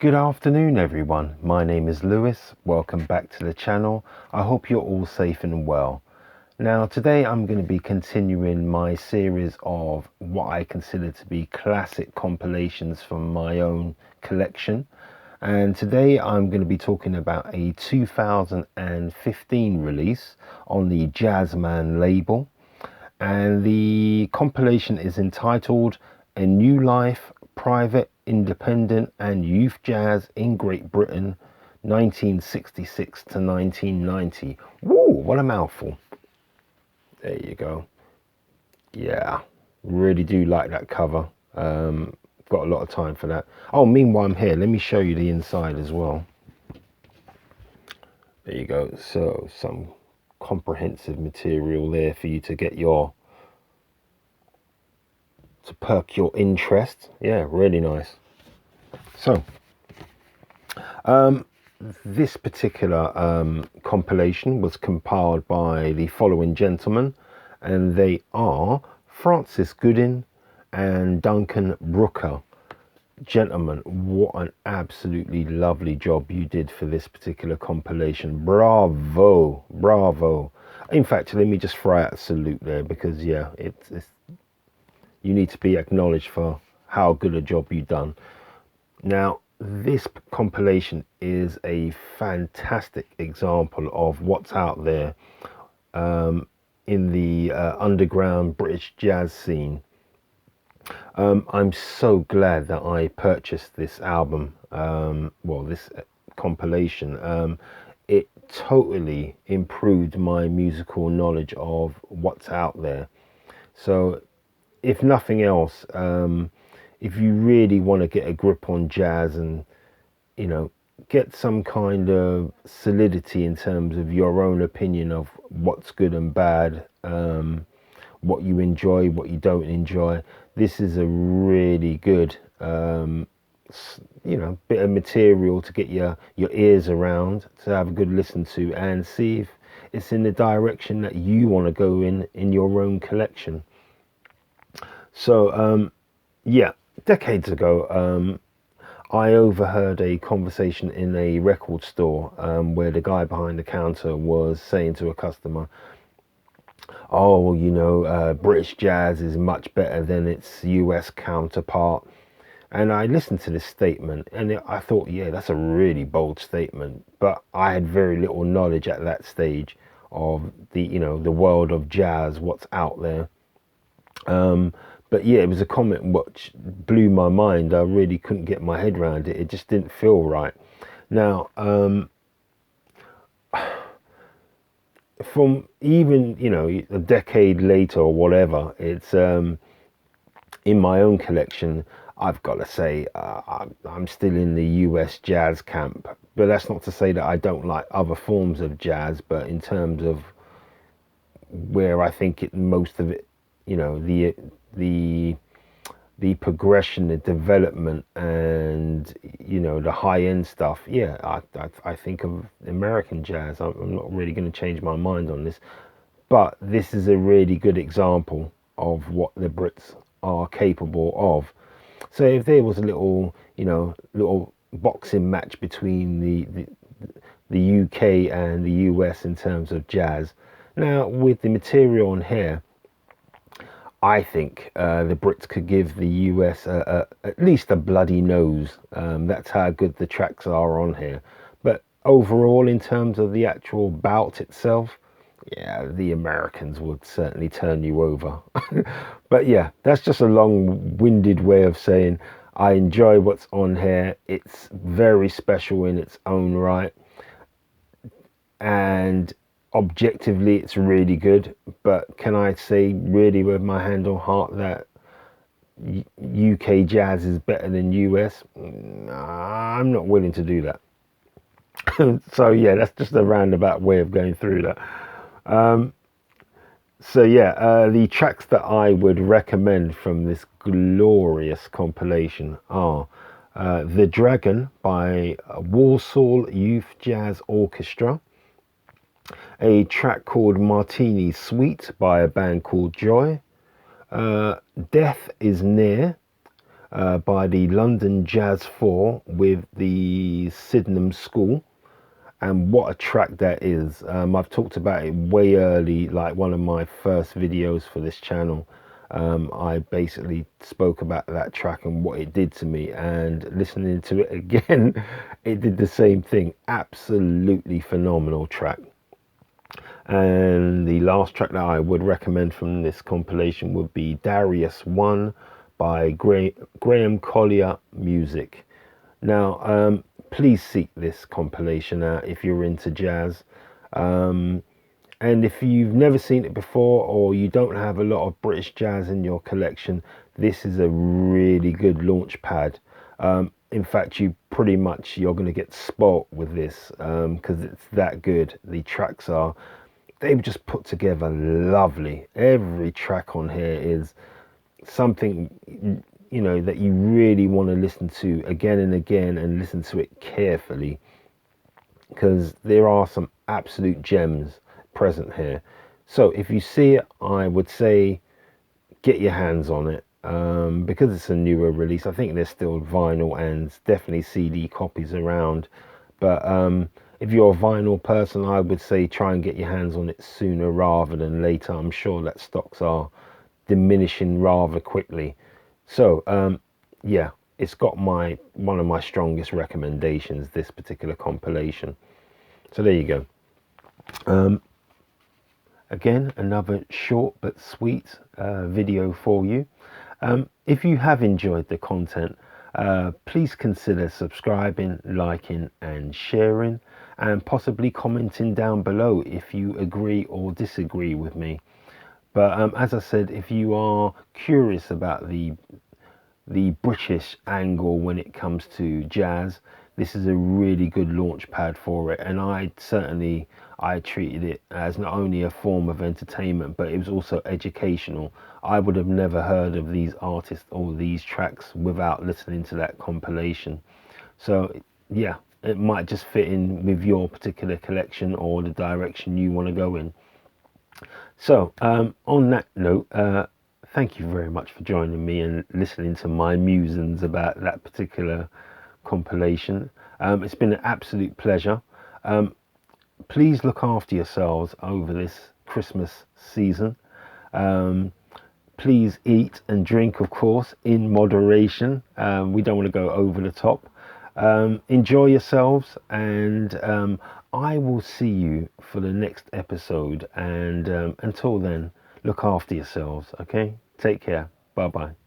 Good afternoon everyone, my name is Lewis, welcome back to the channel. I hope you're all safe and well. Now today I'm going to be continuing my series of what I consider to be classic compilations from my own collection. And today I'm going to be talking about a 2015 release on the Jazzman label. And the compilation is entitled A New Life, Private, Independent and Youth Jazz in Great Britain, 1966 to 1990. Woo, what a mouthful. There you go. Yeah, really do like that cover. Got a lot of time for that. Oh, meanwhile I'm here, let me show you the inside as well. There you go. So some comprehensive material there for you to get to perk your interest. Yeah, really nice. So this particular compilation was compiled by the following gentlemen, and they are Francis Goodin and Duncan Brooker. Gentlemen, what an absolutely lovely job you did for this particular compilation. Bravo, bravo. In fact, let me just throw out a salute there, because yeah, it's you need to be acknowledged for how good a job you've done. Now, this compilation is a fantastic example of what's out there in the underground British jazz scene. I'm so glad that I purchased this album, this compilation. It totally improved my musical knowledge of what's out there. So if nothing else, if you really want to get a grip on jazz and, you know, get some kind of solidity in terms of your own opinion of what's good and bad, what you enjoy, what you don't enjoy, this is a really good, bit of material to get your ears around, to have a good listen to and see if it's in the direction that you want to go in your own collection. So, yeah, decades ago, I overheard a conversation in a record store where the guy behind the counter was saying to a customer, oh, you know, British jazz is much better than its US counterpart. And I listened to this statement and I thought, yeah, that's a really bold statement. But I had very little knowledge at that stage of the world of jazz, what's out there. But yeah, it was a comment which blew my mind. I really couldn't get my head around it. It just didn't feel right. Now, from even, a decade later or whatever, it's in my own collection, I've got to say, I'm still in the US jazz camp. But that's not to say that I don't like other forms of jazz, but in terms of where I think most of it, the progression, the development, and the high-end stuff, yeah, I think of American jazz. I'm not really going to change my mind on this, but this is a really good example of what the Brits are capable of. So if there was a little boxing match between the UK and the US in terms of jazz, now with the material on here, I think the Brits could give the US at least a bloody nose. That's how good the tracks are on here. But overall, in terms of the actual bout itself, yeah, the Americans would certainly turn you over. But yeah, that's just a long-winded way of saying I enjoy what's on here. It's very special in its own right. And objectively it's really good, but can I say really with my hand on heart that UK jazz is better than US? I'm not willing to do that. So yeah, that's just a roundabout way of going through that. So yeah, the tracks that I would recommend from this glorious compilation are The Dragon by Walsall Youth Jazz Orchestra, a track called Martini Suite by a band called Joy, Death is Near by the London Jazz 4 with the Sydenham School. And what a track that is. I've talked about it way early, like one of my first videos for this channel. I basically spoke about that track and what it did to me, and listening to it again, it did the same thing. Absolutely phenomenal track. And the last track that I would recommend from this compilation would be Darius 1 by Graham Collier Music. Now, please seek this compilation out if you're into jazz. And if you've never seen it before, or you don't have a lot of British jazz in your collection, this is a really good launch pad. In fact, you're going to get spoilt with this, because it's that good. The tracks they've just put together lovely. Every track on here is something, that you really want to listen to again and again, and listen to it carefully, because there are some absolute gems present here. So if you see it, I would say get your hands on it, because it's a newer release. I think there's still vinyl and definitely CD copies around, but if you're a vinyl person, I would say try and get your hands on it sooner rather than later. I'm sure that stocks are diminishing rather quickly. So yeah, it's got one of my strongest recommendations, this particular compilation. So there you go. Again, another short but sweet video for you. If you have enjoyed the content, please consider subscribing, liking and sharing, and possibly commenting down below if you agree or disagree with me. But as I said, if you are curious about the British angle when it comes to jazz, this is a really good launch pad for it. And I treated it as not only a form of entertainment, but it was also educational. I would have never heard of these artists or these tracks without listening to that compilation. So yeah, it might just fit in with your particular collection or the direction you want to go in. So on that note, thank you very much for joining me and listening to my musings about that particular compilation. It's been an absolute pleasure. Please look after yourselves over this Christmas season. Please eat and drink, of course, in moderation. We don't want to go over the top. Enjoy yourselves, and I will see you for the next episode. And until then, look after yourselves. Okay, take care. Bye bye.